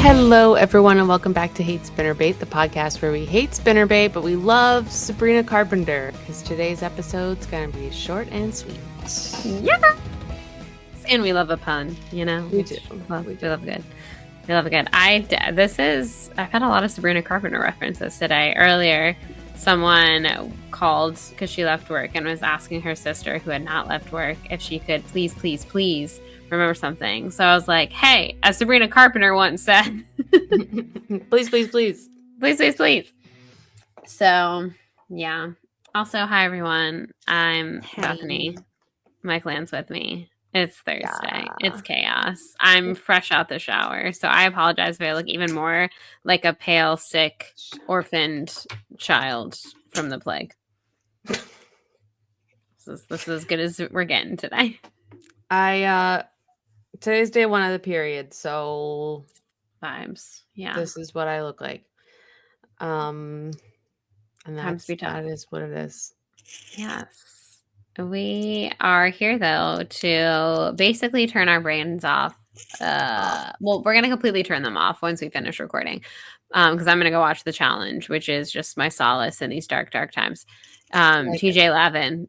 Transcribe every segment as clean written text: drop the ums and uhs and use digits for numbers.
Hello, everyone, and welcome back to Hate Spinnerbait, the podcast where we hate spinnerbait, but we love Sabrina Carpenter, because today's episode's going to be short and sweet. Yeah. And we love a pun, you know? We do. We love good. We love it good. I've had a lot of Sabrina Carpenter references today. Earlier, someone called because she left work and was asking her sister, who had not left work, if she could please remember something. So I was like, hey, as Sabrina Carpenter once said, please. So, yeah. Also, hi, everyone. I'm Bethany. Mike Land's with me. It's Thursday. Yeah. It's chaos. I'm fresh out the shower, so I apologize if I look even more like a pale, sick, orphaned child from the plague. This is as good as we're getting today. Today's day one of the period, so vibes. Yeah, this is what I look like. And that is what it is. Yes. We are here, though, to basically turn our brains off. Well, we're going to completely turn them off once we finish recording, because I'm going to go watch The Challenge, which is just my solace in these dark times. TJ Lavin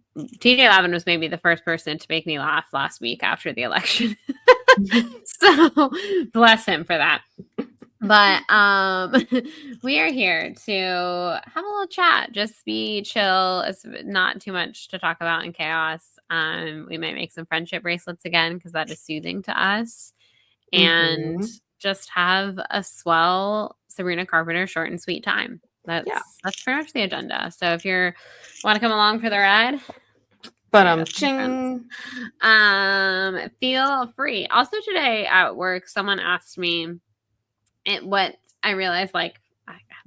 was maybe the first person to make me laugh last week after the election. So bless him for that. But we are here to have a little chat, just be chill. It's not too much to talk about in chaos. We might make some friendship bracelets again because that is soothing to us, and just have a swell Sabrina Carpenter short and sweet time. That's pretty much the agenda. So if you want to come along for the ride, feel free. Also today at work, someone asked me what I realized, like,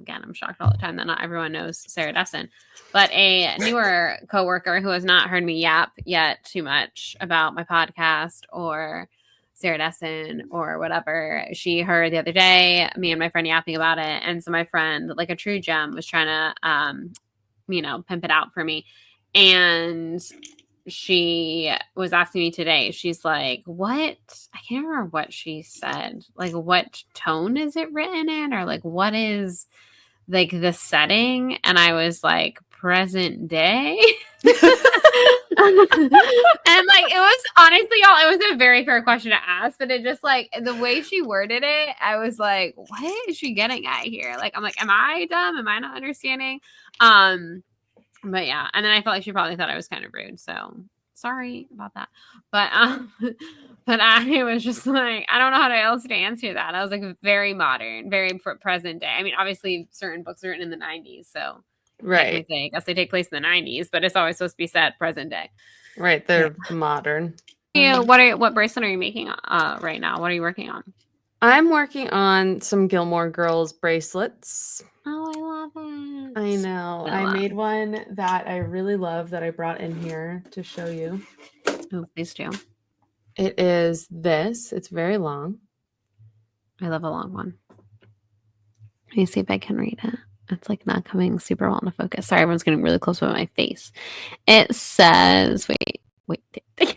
again, I'm shocked all the time that not everyone knows Sarah Dessen, but a newer coworker who has not heard me yap yet too much about my podcast or Sarah Dessen or whatever. She heard the other day me and my friend yapping about it, and so my friend, like a true gem, was trying to pimp it out for me, and she was asking me today, she's like, what? I can't remember what she said. Like, what tone is it written in? Or like, what is like the setting? And I was like, present day. And like, it was honestly, y'all, it was a very fair question to ask, but it just like the way she worded it, I was like, what is she getting at here? Like, I'm like, am I dumb? Am I not understanding? But yeah, and then I felt like she probably thought I was kind of rude, so sorry about that. But I was just like, I don't know how else to answer that. I was like, very modern, very present day. I mean, obviously, certain books are written in the 90s, so right. I guess they take place in the 90s, but it's always supposed to be set present day. Right, they're modern. Yeah. What bracelet are you making right now? What are you working on? I'm working on some Gilmore Girls bracelets. Oh, I love it. I know. I made one that I really love that I brought in here to show you. Oh, please do. It is this. It's very long. I love a long one. Let me see if I can read it. It's like not coming super well into focus. Sorry, everyone's getting really close with my face. It says, wait. I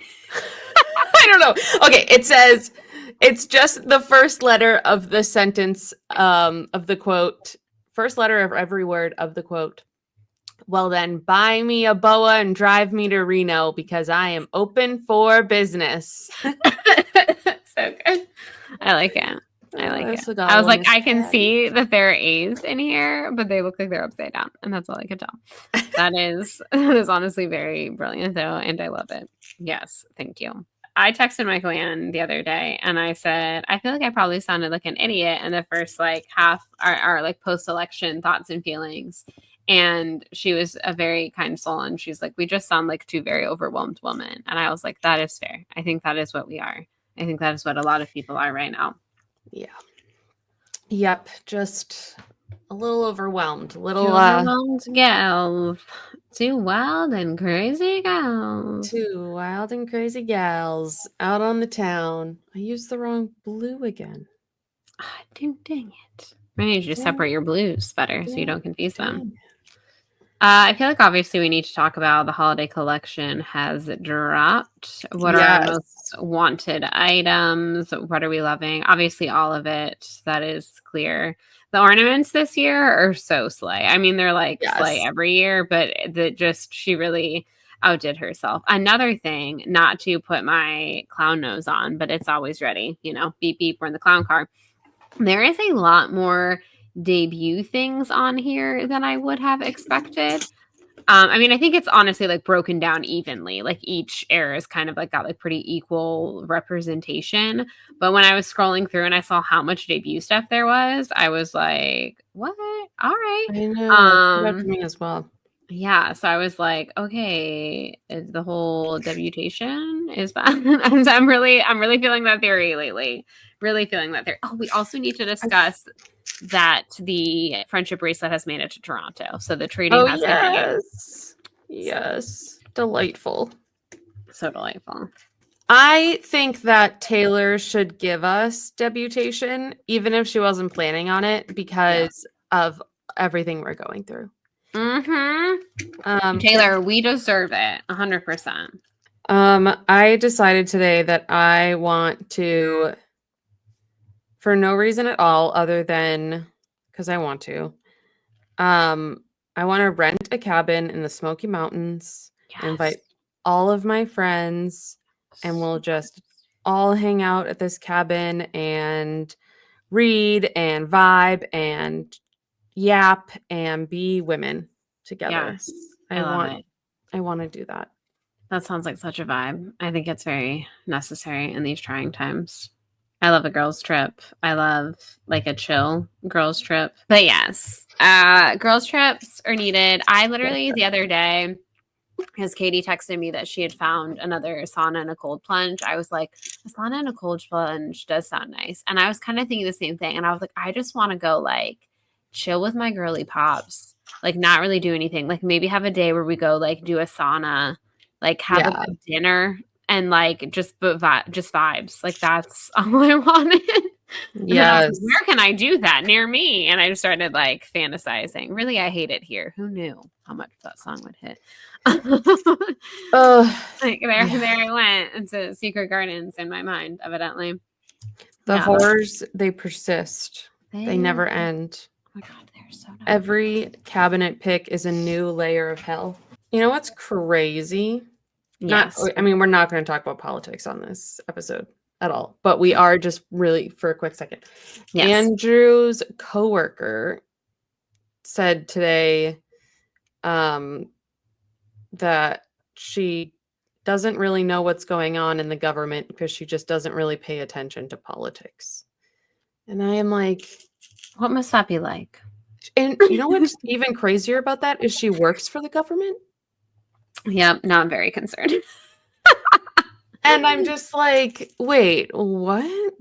don't know. Okay, it says, it's just the first letter of the sentence of the quote. First letter of every word of the quote. Well, then buy me a boa and drive me to Reno because I am open for business. So good. I like it. I was like, I can see that there are A's in here, but they look like they're upside down, and that's all I could tell. That is honestly very brilliant, though, and I love it. Yes, thank you. I texted Michael Ann the other day, and I said, I feel like I probably sounded like an idiot in the first like half our like post-election thoughts and feelings. And she was a very kind soul, and she's like, we just sound like two very overwhelmed women. And I was like, that is fair. I think that is what we are. I think that is what a lot of people are right now. Yeah. Yep. Just a little overwhelmed. Overwhelmed gals. Two wild and crazy gals. Two wild and crazy gals out on the town. I used the wrong blue again. Dang it. I need you to separate your blues better so you don't confuse them. I feel like obviously we need to talk about the holiday collection has dropped. What are our most Yes. wanted items? What are we loving? Obviously, all of it. That is clear. The ornaments this year are so slay. I mean, they're like slay Yes. every year, but she really outdid herself. Another thing, not to put my clown nose on, but it's always ready. Beep beep, we're in the clown car. There is a lot more debut things on here than I would have expected. I mean, I think it's honestly like broken down evenly. Like each era is kind of like got like pretty equal representation. But when I was scrolling through and I saw how much debut stuff there was, I was like, what? All right. I know. It stood out to me as well. Yeah, so I was like, okay, is the whole debutation is that I'm really feeling that theory lately. Really feeling that theory. Oh, we also need to discuss that the friendship bracelet has made it to Toronto. So the trading Oh, has continued. yes. Yes. Delightful. So delightful. I think that Taylor should give us debutation, even if she wasn't planning on it, because of everything we're going through. Taylor, we deserve it 100%. I decided today that I want to, for no reason at all, other than because I want to, I want to rent a cabin in the Smoky Mountains, invite all of my friends, and we'll just all hang out at this cabin and read and vibe and yap and be women together. Yes, I love it. I want to do that. That sounds like such a vibe. I think it's very necessary in these trying times. I love a girls' trip. I love like a chill girls' trip. But yes, girls' trips are needed. I literally the other day, because Katie texted me that she had found another sauna and a cold plunge, I was like, a sauna and a cold plunge does sound nice. And I was kind of thinking the same thing. And I was like, I just want to go like chill with my girly pops, like not really do anything. Like maybe have a day where we go like do a sauna, like have a good dinner and like just vibes. Like that's all I wanted. And then I was Yes. like, where can I do that near me? And I just started like fantasizing. Really, I hate it here. Who knew how much that song would hit? Oh, Like there I went into Secret Gardens in my mind, evidently. the horrors, they persist. They never end. Oh my god, they're so nice. Every cabinet pick is a new layer of hell. You know what's crazy? Yes. I mean, we're not going to talk about politics on this episode at all, but we are just really for a quick second. Yes. Andrew's coworker said today that she doesn't really know what's going on in the government because she just doesn't really pay attention to politics. And I am like, what must that be like? And you know what's even crazier about that is she works for the government. Yeah, now I'm very concerned. And I'm just like, wait, what?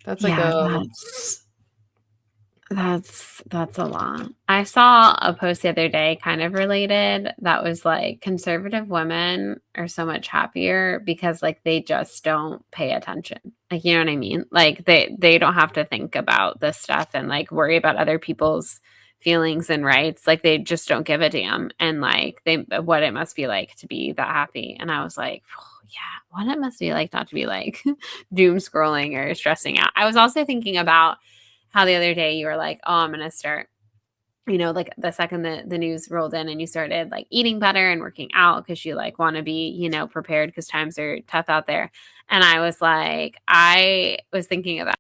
That's like that's a lot. I saw a post the other day kind of related that was like conservative women are so much happier because like they just don't pay attention. Like you know what I mean? Like they don't have to think about this stuff and like worry about other people's feelings and rights. Like they just don't give a damn and like what it must be like to be that happy. And I was like, oh, yeah, what it must be like not to be like doom scrolling or stressing out. I was also thinking about how the other day you were like, oh, I'm going to start, like the second the news rolled in and you started like eating better and working out because you like want to be, prepared because times are tough out there. And I was like, I was thinking about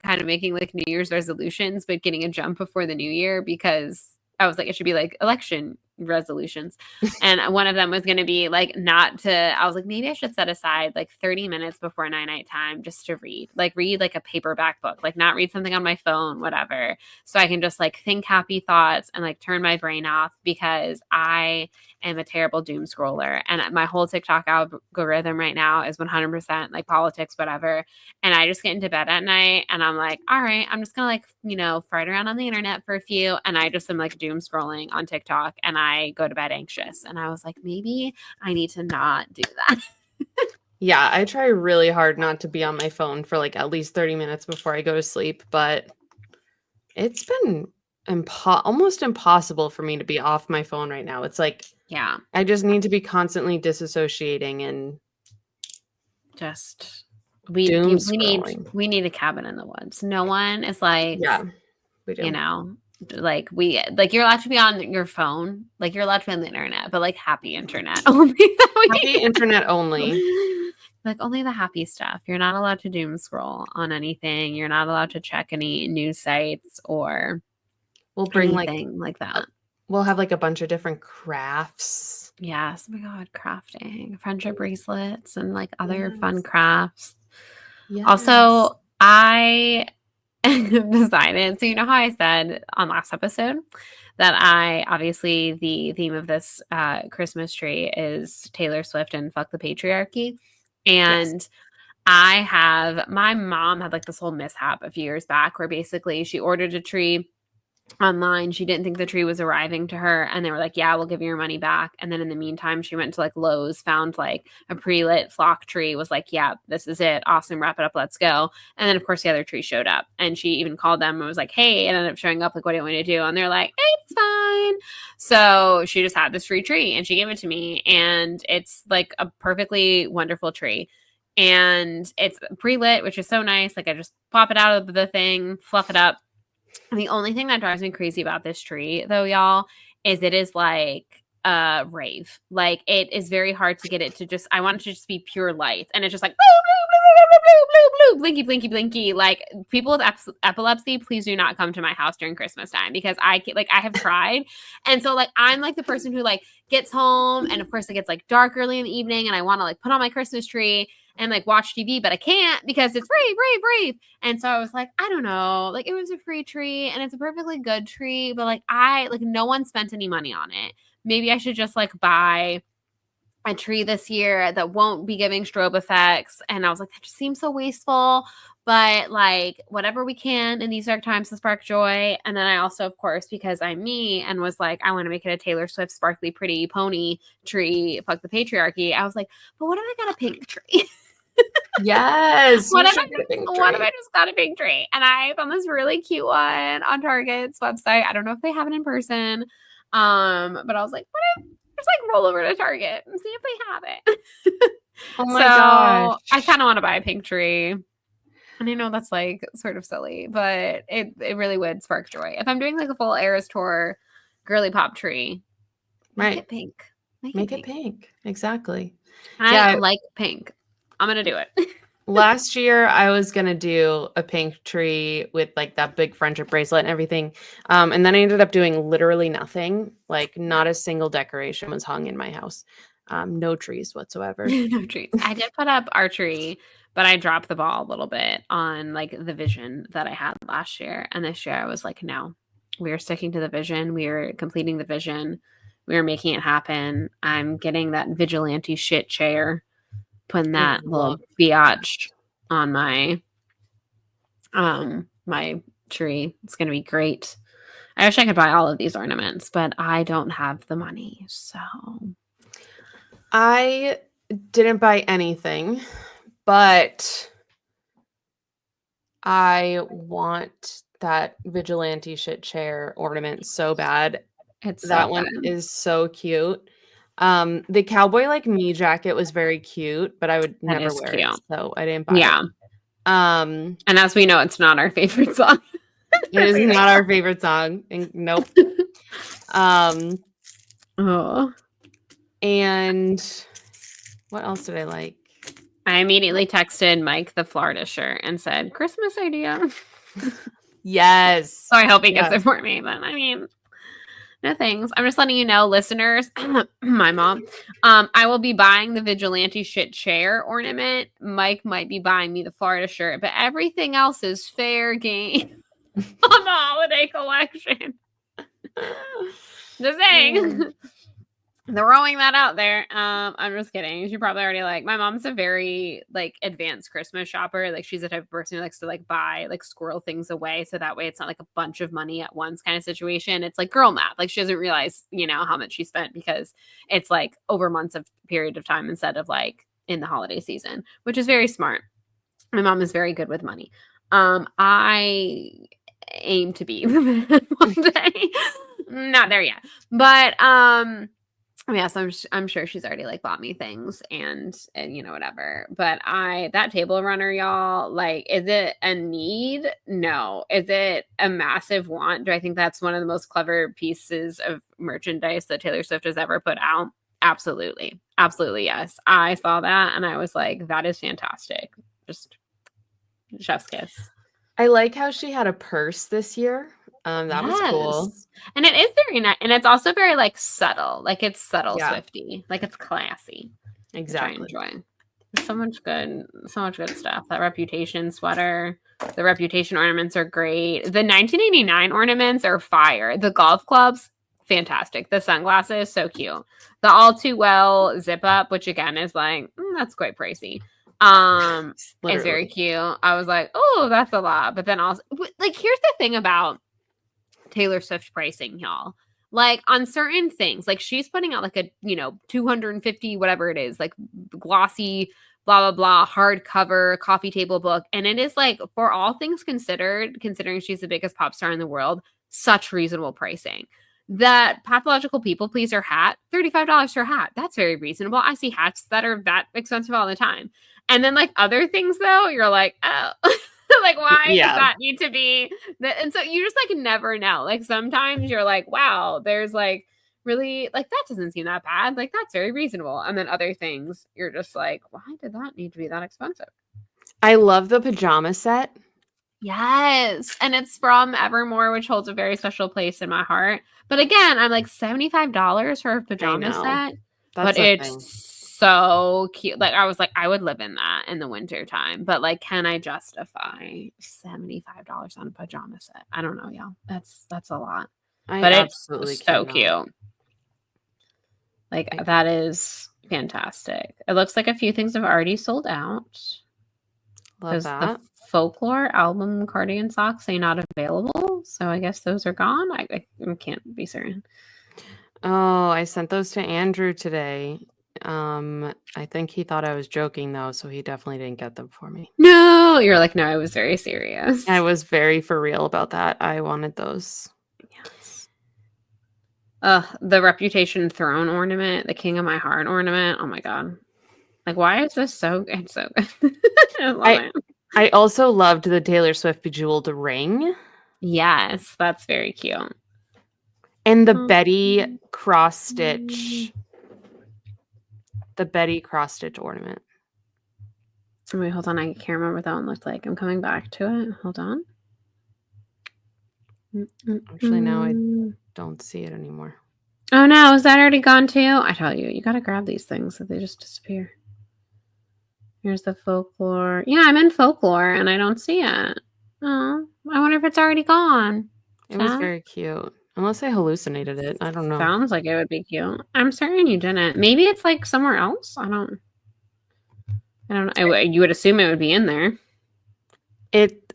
kind of making like New Year's resolutions, but getting a jump before the new year because I was like, it should be like election resolutions. And one of them was going to be like I was like, maybe I should set aside like 30 minutes before night time just to read like a paperback book, like not read something on my phone, whatever. So I can just like think happy thoughts and like turn my brain off because I am a terrible doom scroller. And my whole TikTok algorithm right now is 100% like politics, whatever. And I just get into bed at night and I'm like, all right, I'm just going to like, fart around on the internet for a few. And I just am like doom scrolling on TikTok and I go to bed anxious. And I was like, maybe I need to not do that. Yeah, I try really hard not to be on my phone for like at least 30 minutes before I go to sleep, but it's been almost impossible for me to be off my phone right now. It's like Yeah. I just need to be constantly disassociating and Just doom we need scrolling. a cabin in the woods. No one is like, Yeah, we you do. know, like you're allowed to be on your phone, like you're allowed to be on the internet, but like happy internet only. Happy internet only. Like only the happy stuff. You're not allowed to doom scroll on anything. You're not allowed to check any news sites or We'll bring anything like that. we'll have like a bunch of different crafts. Yes. Oh my God. Crafting, friendship bracelets, and like other fun Yes. crafts. Yes. Also, I decided, so you know how I said on last episode that I obviously the theme of this Christmas tree is Taylor Swift and fuck the patriarchy. And my mom had like this whole mishap a few years back where basically she ordered a tree online. She didn't think the tree was arriving to her, and they were like, yeah, we'll give you your money back. And then in the meantime, she went to like Lowe's, found like a pre-lit flock tree, was like, yeah, this is it, awesome, wrap it up, let's go. And then of course the other tree showed up, and she even called them and was like, hey, it ended up showing up, like, what do you want me to do? And they're like, it's fine. So she just had this free tree and she gave it to me, and it's like a perfectly wonderful tree. And it's pre-lit, which is so nice. Like I just pop it out of the thing, fluff it up. And the only thing that drives me crazy about this tree, though, y'all, is it is like rave. Like it is very hard to get it to just. I want it to just be pure light, and it's just like blue, blue, blue, blue, blue, blue, blue, blinky, blinky, blinky. Like people with epilepsy, please do not come to my house during Christmas time because I have tried, and so like I'm like the person who like gets home, and of course it gets like dark early in the evening, and I want to like put on my Christmas tree and like watch TV, but I can't because it's rave, rave, rave. And so I was like, I don't know, like it was a free tree and it's a perfectly good tree, but like no one spent any money on it. Maybe I should just like buy a tree this year that won't be giving strobe effects. And I was like, that just seems so wasteful. But like whatever we can in these dark times to spark joy. And then I also, of course, because I'm me and was like, I want to make it a Taylor Swift sparkly pretty pony tree, fuck the patriarchy. I was like, but what if I got a pink tree? Yes. What if I just got a pink tree? And I found this really cute one on Target's website. I don't know if they have it in person. But I was like, what if just like roll over to Target and see if they have it? Oh my gosh. I kind of want to buy a pink tree. And I know that's like sort of silly, but it really would spark joy. If I'm doing like a full Eras Tour girly pop tree, make it pink. Make it pink. Exactly. I like pink. I'm going to do it. Last year, I was going to do a pink tree with like that big friendship bracelet and everything. And then I ended up doing literally nothing. Like not a single decoration was hung in my house. No trees whatsoever. No trees. I did put up our tree, but I dropped the ball a little bit on like the vision that I had last year. And this year I was like, no, we are sticking to the vision. We are completing the vision. We are making it happen. I'm getting that vigilante shit chair, putting that little biatch on my my tree. It's gonna be great. I wish I could buy all of these ornaments, but I don't have the money. So I didn't buy anything, but I want that vigilante shit chair ornament so bad. it's That so one good. is so cute. The cowboy like me jacket was very cute, but I would That never is wear cute. it, so I didn't buy Yeah. it. And as we know, it's not our favorite song. it is not our favorite song. And nope. Oh. And what else did I like? I immediately texted Mike the Florida shirt and said, Christmas idea. Yes. So I hope he gets it for me. But I mean, no thanks. I'm just letting you know, listeners, my mom, I will be buying the vigilante shit chair ornament. Mike might be buying me the Florida shirt, but everything else is fair game on the holiday collection. Just saying. Throwing that out there. I'm just kidding. She probably already like my mom's a very like advanced Christmas shopper. Like she's the type of person who likes to like buy like squirrel things away so that way it's not like a bunch of money at once kind of situation. It's like girl math. Like she doesn't realize, how much she spent because it's like over months of period of time instead of like in the holiday season, which is very smart. My mom is very good with money. I aim to be the man one day. Not there yet, but yes, I'm sure she's already like bought me things and whatever. But that table runner, y'all, like, is it a need? No. Is it a massive want? Do I think that's one of the most clever pieces of merchandise that Taylor Swift has ever put out? Absolutely. Absolutely, yes. I saw that and I was like, that is fantastic. Just chef's kiss. I like how she had a purse this year. That was cool. And it is very nice. And it's also very like subtle. Like it's subtle Yeah. Swifty. Like it's classy. Exactly. Which I enjoy. There's so much good stuff. That Reputation sweater. The Reputation ornaments are great. The 1989 ornaments are fire. The golf clubs, fantastic. The sunglasses, so cute. The All Too Well zip up, which again is like, that's quite pricey. It's very cute. I was like, oh, that's a lot. But then also, like, here's the thing about Taylor Swift pricing, y'all. Like on certain things, like she's putting out like a 250 whatever it is, like glossy blah blah blah hardcover coffee table book, and it is like, for all things considered, considering she's the biggest pop star in the world, such reasonable pricing. That Pathological People Pleaser hat, $35 for a hat. That's very reasonable. I see hats that are that expensive all the time. And then like other things though, you're like, oh, like why does that need to be that? And so you just like never know. Like sometimes you're like, wow, there's like really like that doesn't seem that bad. Like that's very reasonable. And then other things you're just like, why did that need to be that expensive? I love the pajama set. Yes. And it's from Evermore, which holds a very special place in my heart. But again, I'm like $75 for a pajama set. But it's so cute. Like I was like, I would live in that in the winter time. But like, can I justify $75 on a pajama set? I don't know, y'all. That's a lot. But it's so cute. Like that is fantastic. It looks like a few things have already sold out. Love that. The Folklore album cardigan socks say not available, so I guess those are gone. I can't be certain. Oh, I sent those to Andrew today. I think he thought I was joking though, so he definitely didn't get them for me. No, you're like, no, I was very serious. I was very for real about that. I wanted those. Yes. The Reputation throne ornament, the King of My Heart ornament. Oh my god. Like, why is this so good? It's so good. I love it. I also loved the Taylor Swift bejeweled ring. Yes, that's very cute. And the Betty cross stitch. The Betty cross stitch ornament. Wait, hold on. I can't remember what that one looked like. I'm coming back to it. Hold on. Actually, now I don't see it anymore. Oh no, is that already gone too? I tell you, you gotta grab these things so they just disappear. Here's the Folklore. Yeah, I'm in Folklore and I don't see it. Oh, I wonder if it's already gone. It was very cute. Unless I hallucinated it. I don't know. Sounds like it would be cute. I'm certain you didn't. Maybe it's like somewhere else. I don't know. You would assume it would be in there.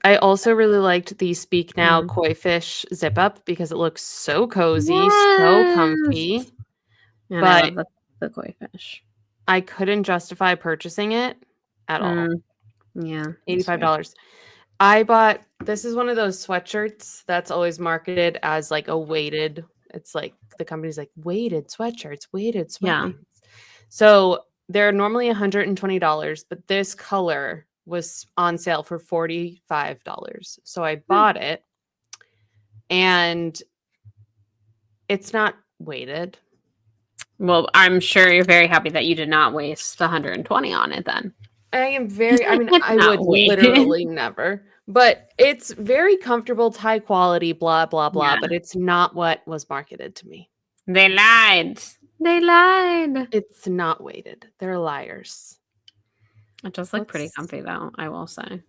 I also really liked the Speak Now koi fish zip up because it looks so cozy, so comfy. And but I love the koi fish. I couldn't justify purchasing it at all. Yeah. $85. I bought, this is one of those sweatshirts that's always marketed as like a weighted, it's like the company's like weighted sweatshirts. Yeah. So they're normally $120, but this color was on sale for $45. So I bought it and it's not weighted. Well, I'm sure you're very happy that you did not waste 120 on it then. I would literally never. But it's very comfortable, it's high quality, blah, blah, blah. Yeah. But it's not what was marketed to me. They lied. It's not weighted. They're liars. It does look pretty comfy, though, I will say.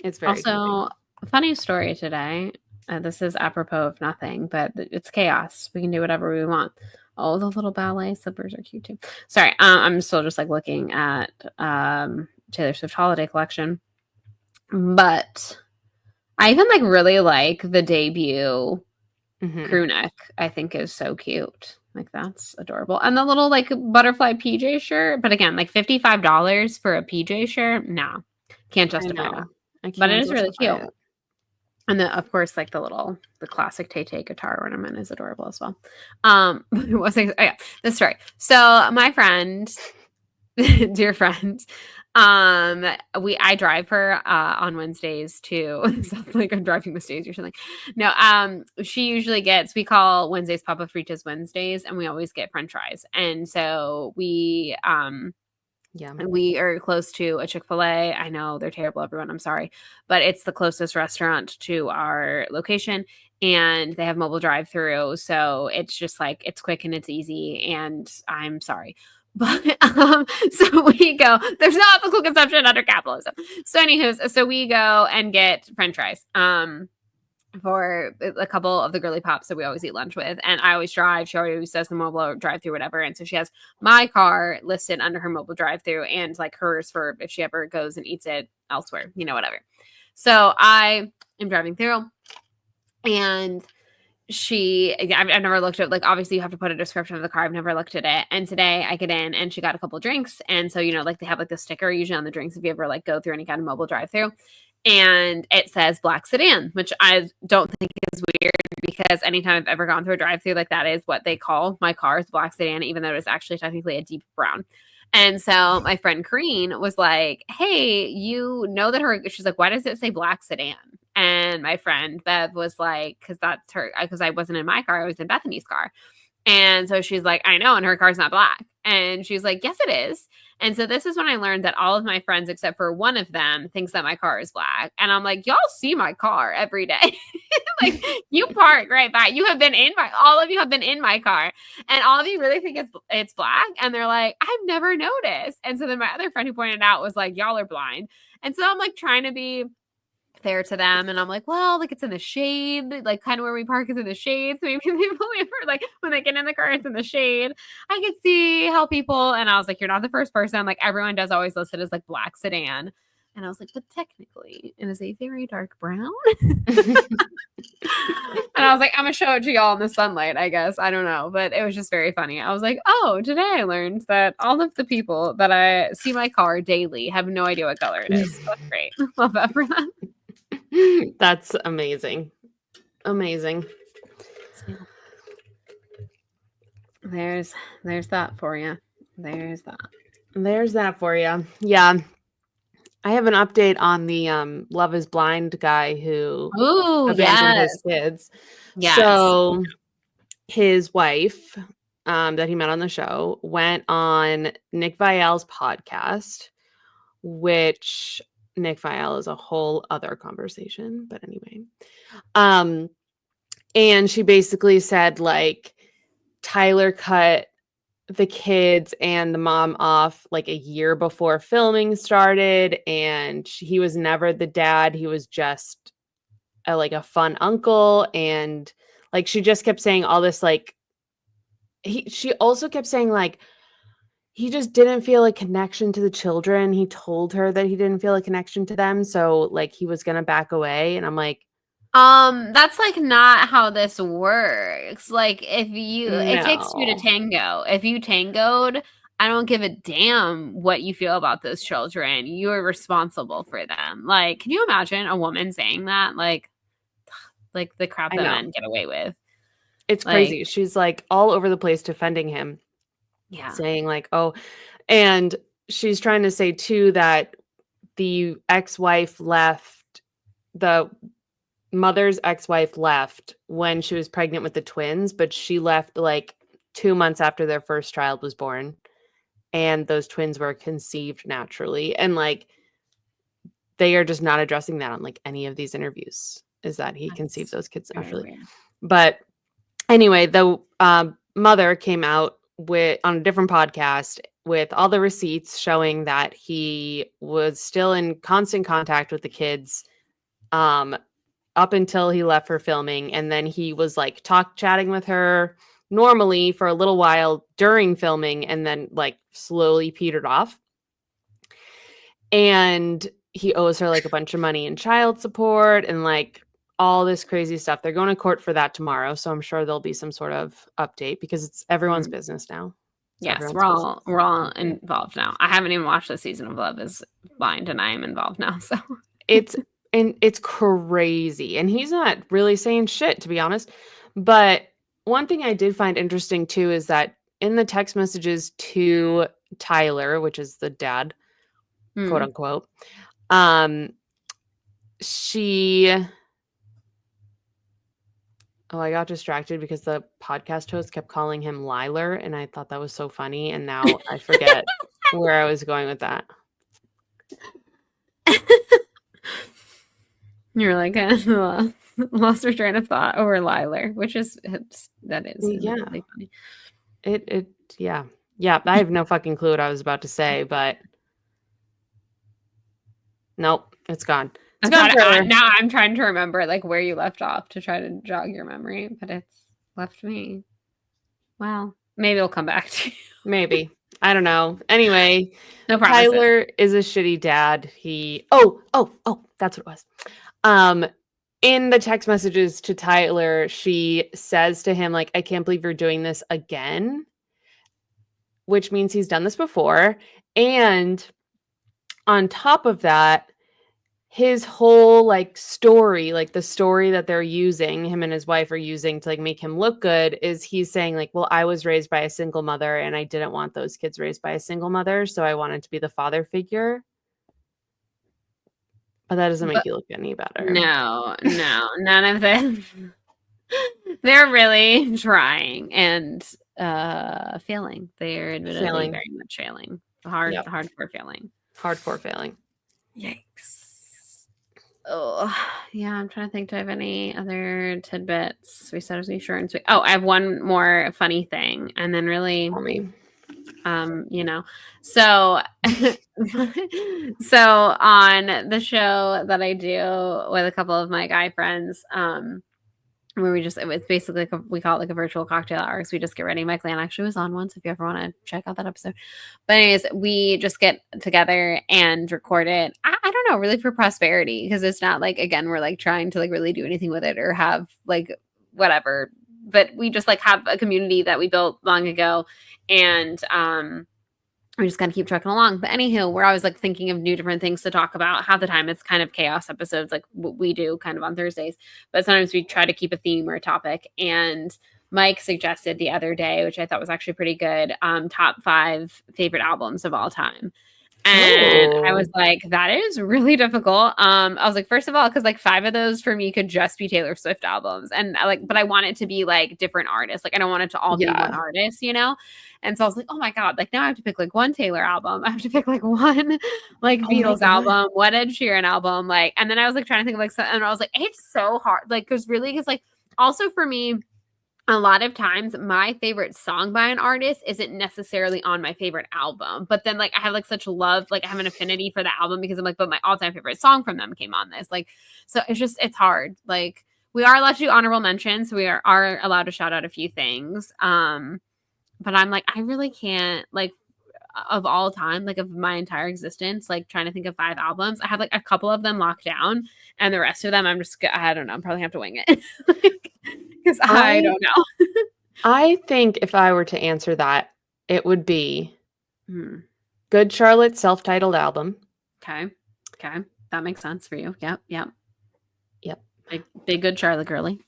It's very also a funny story today. This is apropos of nothing, but it's chaos. We can do whatever we want. Oh, the little ballet slippers are cute too. Sorry, I'm still just like looking at Taylor Swift holiday collection, but I even like really like the debut crew neck. I think is so cute. Like that's adorable. And the little like butterfly PJ shirt, but again, like $55 for a PJ shirt, no, can't justify that. But it is really cute. And then, of course, like the classic Tay Tay guitar ornament is adorable as well. This story. So my friend, dear friend, I drive her on Wednesdays to sounds like I'm driving Miss Daisy or something. No, she usually gets, we call Wednesdays Papa Fritas Wednesdays, and we always get French fries. And so we Yeah. we are close to a Chick-fil-A. I know they're terrible, everyone. I'm sorry. But it's the closest restaurant to our location, and they have mobile drive-through. So it's just like, it's quick and it's easy. And I'm sorry. But so we go, there's no ethical consumption under capitalism. So, anywho, so we go and get French fries. For a couple of the girly pops that we always eat lunch with. And I always drive. She always does the mobile drive through, whatever. And so she has my car listed under her mobile drive through and like hers for if she ever goes and eats it elsewhere, whatever. So I am driving through, and I've never looked at, like, obviously you have to put a description of the car. I've never looked at it. And today I get in and she got a couple drinks. And so, like they have like the sticker usually on the drinks if you ever like go through any kind of mobile drive through. And it says black sedan, which I don't think is weird because anytime I've ever gone through a drive through, like that is what they call my car, is black sedan, even though it's actually technically a deep brown. And so my friend Kareen was like, hey, she's like, why does it say black sedan? And my friend Bev was like, because that's her, because I wasn't in my car, I was in Bethany's car. And so she's like, I know, and her car's not black. And she's like, yes, it is. And so this is when I learned that all of my friends, except for one of them, thinks that my car is black. And I'm like, y'all see my car every day. Like, you park right by. All of you have been in my car. And all of you really think it's black. And they're like, I've never noticed. And so then my other friend who pointed out was like, y'all are blind. And so I'm like trying to be fair to them, and I'm like, well, like it's in the shade, like kind of where we park is in the shade, so maybe they believe her, like when they get in the car it's in the shade. I could see how people, and I was like, you're not the first person, like everyone does always list it as like black sedan, and I was like, but technically it is a very dark brown. And I was like, I'm gonna show it to y'all in the sunlight, I guess, I don't know, but it was just very funny. I was like, oh, today I learned that all of the people that I see my car daily have no idea what color it is. That's great. Love that for them. That's amazing. Amazing. There's that for you. There's that for you. Yeah. I have an update on the Love is Blind guy who abandoned his kids. Yes. So his wife that he met on the show went on Nick Viall's podcast, which Nick Viall is a whole other conversation, but anyway. And she basically said, like, Tyler cut the kids and the mom off like a year before filming started, and he was never the dad. He was just a fun uncle. And like, she just kept saying all this, like, she also kept saying, like, he just didn't feel a connection to the children. He told her that he didn't feel a connection to them. So like he was going to back away. And I'm like, that's like not how this works. Like it takes two to tango. If you tangoed, I don't give a damn what you feel about those children. You are responsible for them. Like, can you imagine a woman saying that? Like the crap that men get away with. It's crazy. She's like all over the place defending him. Yeah. Saying like, oh, and she's trying to say too that the mother's ex-wife left when she was pregnant with the twins, but she left like 2 months after their first child was born, and those twins were conceived naturally. And like, they are just not addressing that on like any of these interviews, is that he conceived those kids naturally. But anyway, the mother came out on a different podcast with all the receipts showing that he was still in constant contact with the kids up until he left for filming. And then he was like chatting with her normally for a little while during filming, and then like slowly petered off. And he owes her like a bunch of money in child support and like all this crazy stuff. They're going to court for that tomorrow, so I'm sure there'll be some sort of update because it's everyone's business now. Yes, we're all involved now. I haven't even watched the season of Love is Blind, and I am involved now. So it's and it's crazy. And he's not really saying shit, to be honest. But one thing I did find interesting too is that in the text messages to Tyler, which is the dad, quote Hmm. unquote, she oh, I got distracted because the podcast host kept calling him Liler, and I thought that was so funny, and now I forget where I was going with that. You're like lost her train of thought over Liler, which is that is Yeah. admittedly funny. It yeah. Yeah, I have no fucking clue what I was about to say, but nope, it's gone. It's gone forever. Now I'm trying to remember like where you left off to try to jog your memory, but it's left me. Well, maybe it'll come back to you. Maybe. I don't know. Anyway, No promises. Tyler is a shitty dad. He oh, that's what it was. In the text messages to Tyler, she says to him, like, I can't believe you're doing this again, which means he's done this before. And on top of that, his whole like story, like the story that they're using, him and his wife are using to like make him look good, is he's saying, like, well, I was raised by a single mother and I didn't want those kids raised by a single mother. So I wanted to be the father figure. But that doesn't make you look any better. No, none of them. They're really trying and failing. They're admittedly very much failing. Hardcore failing. Hardcore failing. Yikes. Oh, yeah. I'm trying to think. Do I have any other tidbits? We said it was short and sweet. Oh, I have one more funny thing, and then really, For me. so so on the show that I do with a couple of my guy friends, where it's basically we call it like a virtual cocktail hour because we just get ready. Mike Land actually was on once if you ever want to check out that episode. But anyways, we just get together and record it. I don't know, really for prosperity, because it's not like, again, we're like trying to like really do anything with it or have like whatever. But we just like have a community that we built long ago, and we just gotta keep trucking along. But anywho, we're always like thinking of new different things to talk about. Half the time it's kind of chaos episodes like what we do kind of on Thursdays, but sometimes we try to keep a theme or a topic. And Mike suggested the other day, which I thought was actually pretty good, top 5 favorite albums of all time. And I was like, that is really difficult. I was like, first of all, because like 5 of those for me could just be Taylor Swift albums. And but I want it to be like different artists. Like I don't want it to all be one artist, you know? And so I was like, oh my God, like now I have to pick like one Taylor album. I have to pick like one like Beatles album, one Ed Sheeran album. Like, and then I was like trying to think of like, and I was like, it's so hard. Like, because like also for me, a lot of times my favorite song by an artist isn't necessarily on my favorite album, but then like I have like such love, like I have an affinity for the album because I'm like, but my all-time favorite song from them came on this. Like, so it's hard. Like we are allowed to do honorable mentions. So we are allowed to shout out a few things. But I'm like, I really can't, like, of all time, like of my entire existence, like trying to think of 5 albums. I have like a couple of them locked down, and the rest of them I don't know, I'm probably have to wing it. Because I don't know. I think if I were to answer that, it would be Good Charlotte's self-titled album. Okay. That makes sense for you. Yep. Big Good Charlotte girly.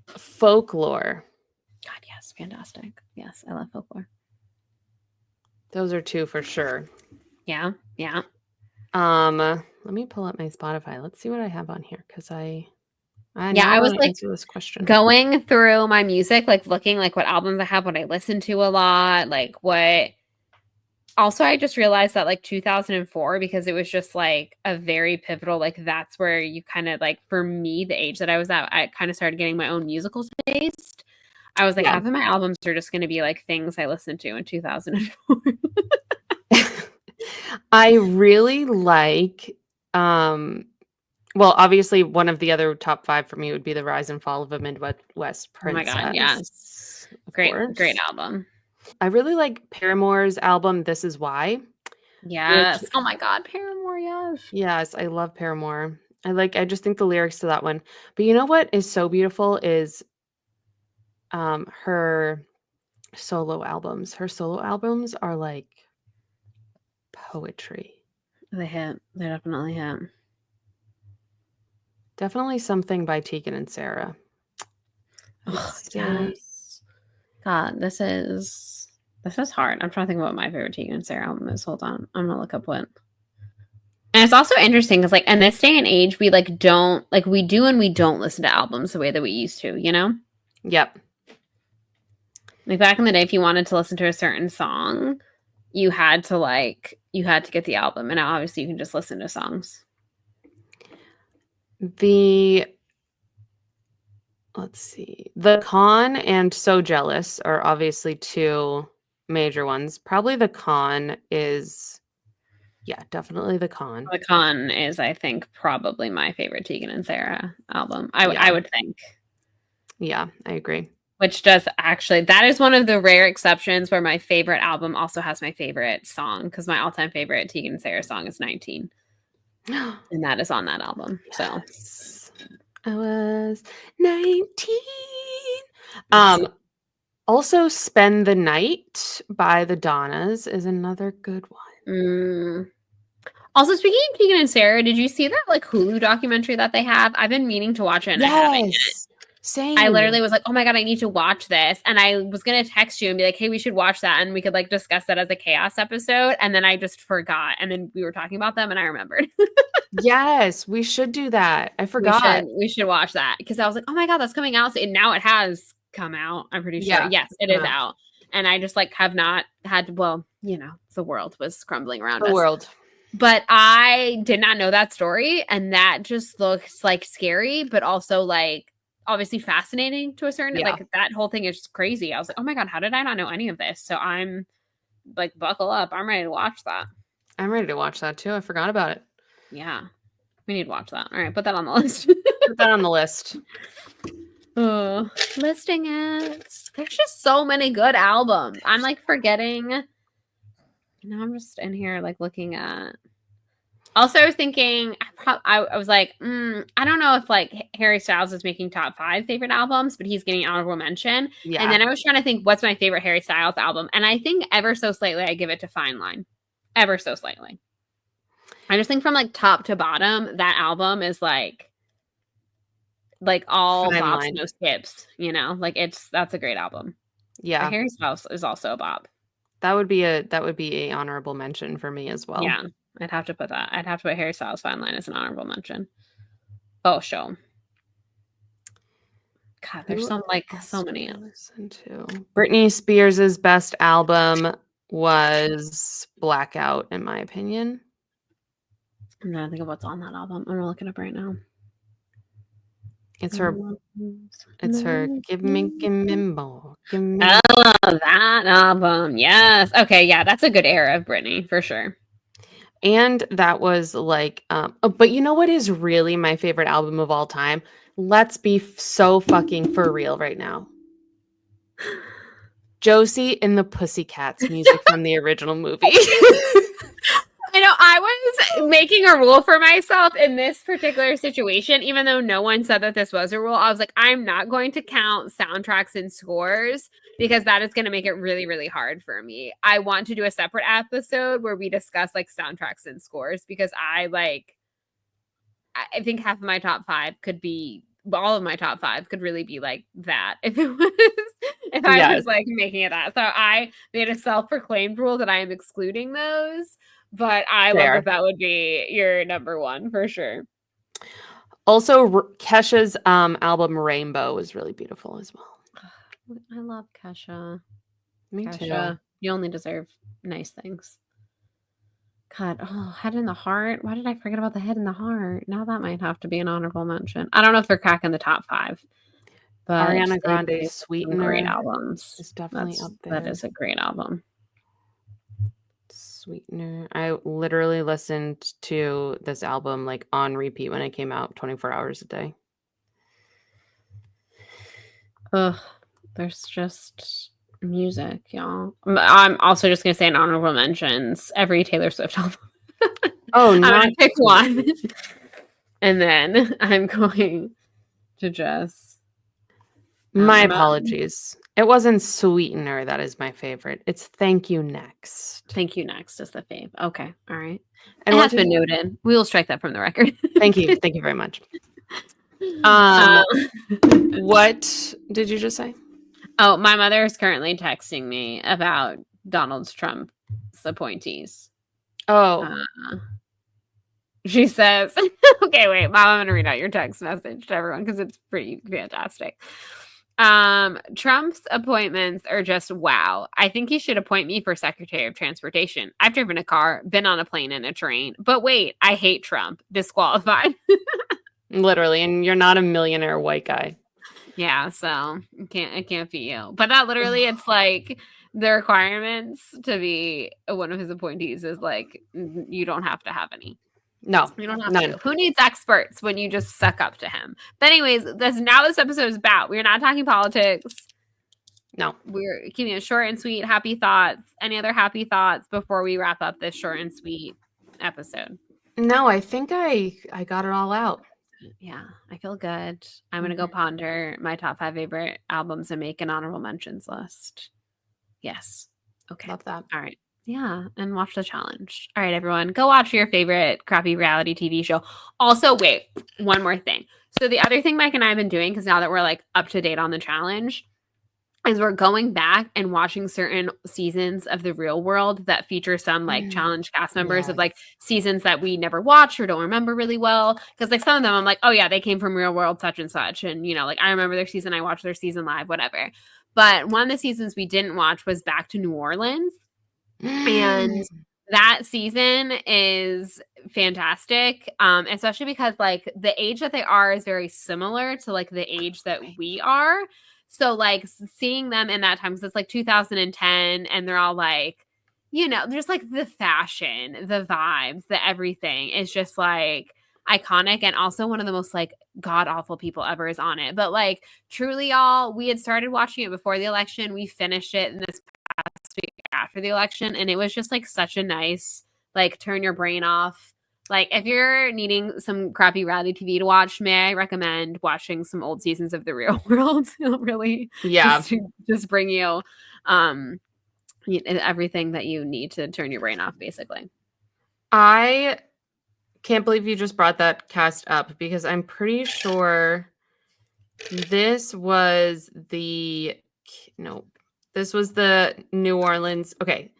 Folklore. God, yes, fantastic. Yes, I love Folklore. Those are 2 for sure. Yeah. Let me pull up my Spotify. Let's see what I have on here, because I was like answer this question. Going through my music, like looking like what albums I have, what I listen to a lot, like what. Also, I just realized that like 2004, because it was just like a very pivotal, like that's where you kind of like, for me, the age that I was at, I kind of started getting my own musical taste. I was like, half of my albums are just going to be like things I listened to in 2004. I really like, well, obviously one of the other top 5 for me would be The Rise and Fall of a Midwest Princess. Oh my God, yes. Great album. I really like Paramore's album, This Is Why. Yes. Oh my God, Paramore, yes. Yes, I love Paramore. I just think the lyrics to that one. But you know what is so beautiful is her solo albums. Her solo albums are like poetry. They hit. They definitely hit. Definitely something by Tegan and Sarah. I would Oh, say yes. God, this is hard. I'm trying to think about my favorite Tegan and Sarah album is. Hold on. I'm gonna look up what. And it's also interesting because like in this day and age, we like don't like we do and we don't listen to albums the way that we used to, you know? Yep. Like back in the day, if you wanted to listen to a certain song, you had to get the album. And now obviously you can just listen to songs. Let's see. The Con and So Jealous are obviously two major ones. Probably The Con is, yeah, definitely The Con. The Con is, I think, probably my favorite Tegan and Sarah album. I Yeah. would think. Yeah, I agree. Which does actually, that is one of the rare exceptions where my favorite album also has my favorite song because my all-time favorite Tegan and Sarah song is 19. And that is on that album. So Yes. I was 19. Yes. Also Spend the Night by the Donnas is another good one. Also, speaking of Tegan and Sarah, did you see that like Hulu documentary that they have? I've been meaning to watch it and I haven't yet. Same. I literally was like, oh my God, I need to watch this. And I was going to text you and be like, hey, we should watch that. And we could like discuss that as a chaos episode. And then I just forgot. And then we were talking about them and I remembered. Yes, we should do that. I forgot. We should watch that because I was like, oh my God, that's coming out. And now it has come out. I'm pretty sure. Yeah, Yes, it is out. And I just like have not had, well, you know, the world was crumbling around us. The world. But I did not know that story. And that just looks like scary, but also like, obviously fascinating to a certain like that whole thing is just crazy. I was like, oh my God, how did I not know any of this? So I'm like, buckle up. I'm ready to watch that. I'm ready to watch that too. I forgot about it. Yeah. We need to watch that. All right, put that on the list. Put that on the list. Listing it. There's just so many good albums. I'm like forgetting. Now I'm just in here like looking at. Also, I was thinking, I was like, I don't know if like Harry Styles is making top 5 favorite albums, but he's getting honorable mention. Yeah. And then I was trying to think, what's my favorite Harry Styles album? And I think ever so slightly, I give it to Fine Line. Ever so slightly. I just think from like top to bottom, that album is like all bops, no skips. You know, like that's a great album. Yeah. But Harry Styles is also a bop. That would be a honorable mention for me as well. Yeah. I'd have to put that. I'd have to put Harry Styles Fine Line as an honorable mention. Oh, show. God, there's so many. Listen to Britney Spears' best album was Blackout, in my opinion. I'm trying to think of what's on that album. I'm gonna look it up right now. It's her. Give me more. Oh, that album. Yes. Okay. Yeah, that's a good era of Britney for sure. And that was like, but you know what is really my favorite album of all time? Let's be so fucking for real right now. Josie and the Pussycats music from the original movie. I know I was making a rule for myself in this particular situation, even though no one said that this was a rule. I was like, I'm not going to count soundtracks and scores because that is going to make it really, really hard for me. I want to do a separate episode where we discuss like soundtracks and scores because I think half of my top 5 could be, all of my top 5 could really be like that if it was, if I was like making it that. So I made a self-proclaimed rule that I am excluding those. But I love that would be your number 1 for sure. Also, Kesha's album Rainbow was really beautiful as well. I love Kesha. Me too. You only deserve nice things. God, Head in the Heart. Why did I forget about the Head in the Heart? Now that might have to be an honorable mention. I don't know if they're cracking the top 5. But Ariana Grande's Sweetener, great albums. It's definitely up there. That is a great album. Sweetener. I literally listened to this album like on repeat when it came out 24 hours a day. Ugh, there's just music, y'all. I'm also just gonna say in honorable mentions every Taylor Swift album. Oh, no. I'm gonna pick one. And then I'm going to just my apologies. It wasn't Sweetener that is my favorite. It's Thank You Next. Thank You Next is the fave. Okay. All right. And it has been noted. We will strike that from the record. Thank you. Thank you very much. Um, Uh, what did you just say? oh, my mother is currently texting me about Donald Trump's appointees. Oh, Uh, she says, okay, wait, Mom, I'm going to read out your text message to everyone because it's pretty fantastic. Trump's appointments are just wow. I think he should appoint me for Secretary of Transportation. I've driven a car, been on a plane and a train. But wait, I hate Trump. Disqualified. literally, and you're not a millionaire white guy. Yeah, so it can't be you. But that literally, it's like the requirements to be one of his appointees is like you don't have to have any. No, You don't have none. to. Who needs experts when you just suck up to him? But anyways, that's now this episode is about. We're not talking politics. No. We're keeping it short and sweet. Happy thoughts. Any other happy thoughts before we wrap up this short and sweet episode? No, I think I got it all out. Yeah, I feel good. I'm gonna go ponder my top 5 favorite albums and make an honorable mentions list. Yes. Okay. Love that. All right. Yeah, and watch the challenge. All right, everyone, go watch your favorite crappy reality TV show. Also, wait, one more thing. So the other thing Mike and I have been doing, because now that we're like up to date on the challenge, is we're going back and watching certain seasons of The Real World that feature some like challenge cast members of like seasons that we never watched or don't remember really well. Because like some of them I'm like, oh yeah, they came from Real World such and such. And you know, like I remember their season, I watched their season live, whatever. But one of the seasons we didn't watch was Back to New Orleans. And that season is fantastic, especially because like the age that they are is very similar to like the age that we are. So like seeing them in that time, because it's like 2010 and they're all like, you know, just like the fashion, the vibes, the everything is just like iconic, and also one of the most like god awful people ever is on it. But like truly, y'all, we had started watching it before the election. We finished it in this past week after the election, and it was just like such a nice like turn your brain off. Like if you're needing some crappy reality TV to watch, may I recommend watching some old seasons of The Real World? It'll really just bring you everything that you need to turn your brain off, basically. I can't believe you just brought that cast up because I'm pretty sure this was the New Orleans. Okay.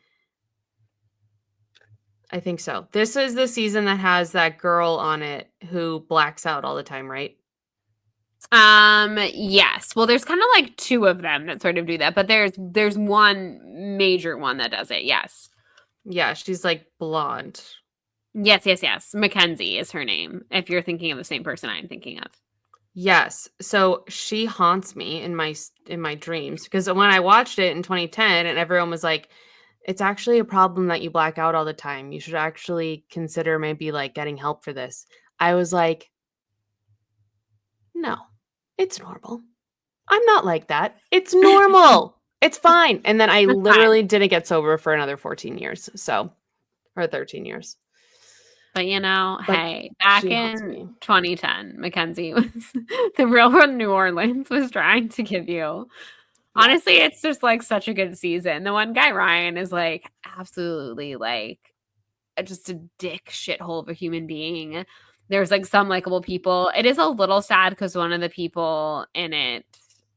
I think so. This is the season that has that girl on it who blacks out all the time, right? Yes. Well, there's kind of like 2 of them that sort of do that, but there's one major one that does it. Yes. Yeah, she's like blonde. Yes. Mackenzie is her name, if you're thinking of the same person I'm thinking of. Yes. So she haunts me in my dreams because when I watched it in 2010 and everyone was like, it's actually a problem that you black out all the time. You should actually consider maybe like getting help for this. I was like, no, it's normal. I'm not like that. It's normal. It's fine. And then I literally didn't get sober for another 14 years. Or 13 years. But you know, hey, back in 2010, Mackenzie was The Real World New Orleans was trying to give you. Honestly, it's just like such a good season. The one guy, Ryan, is like absolutely like just a dick shithole of a human being. There's like some likable people. It is a little sad because one of the people in it,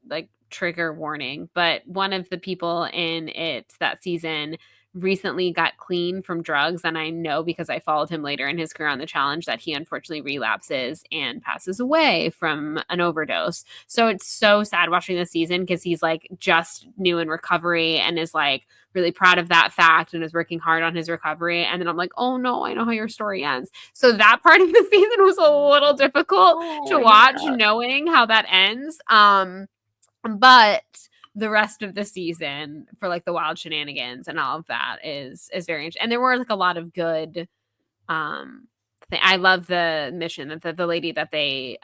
like trigger warning, but one of the people in it that season recently got clean from drugs, and I know because I followed him later in his career on the challenge that he unfortunately relapses and passes away from an overdose. So it's so sad watching this season because he's like just new in recovery and is like really proud of that fact and is working hard on his recovery. And then I'm like, oh no, I know how your story ends. So that part of the season was a little difficult to watch, knowing how that ends. But the rest of the season for like the wild shenanigans and all of that is very interesting. And there were like a lot of good I love the mission that the lady that they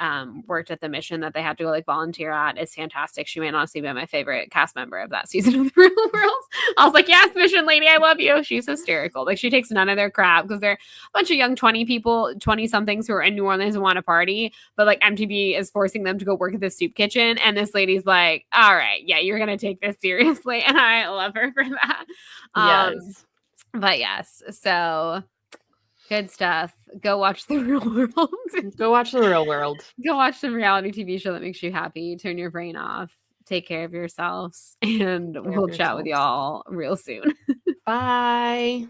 worked at the mission that they had to go like volunteer at is fantastic. She might honestly be my favorite cast member of that season of The Real World. I was like, yes, mission lady, I love you. She's hysterical. Like she takes none of their crap because they're a bunch of young 20 somethings who are in New Orleans and want to party, but like MTV is forcing them to go work at the soup kitchen, and this lady's like, all right, yeah, you're gonna take this seriously, and I love her for that. Yes. But yes, so Good stuff. Go watch The Real World. Go watch The Real World. Go watch some reality TV show that makes you happy. Turn your brain off. Take care of yourselves. And we'll chat with y'all real soon. Bye.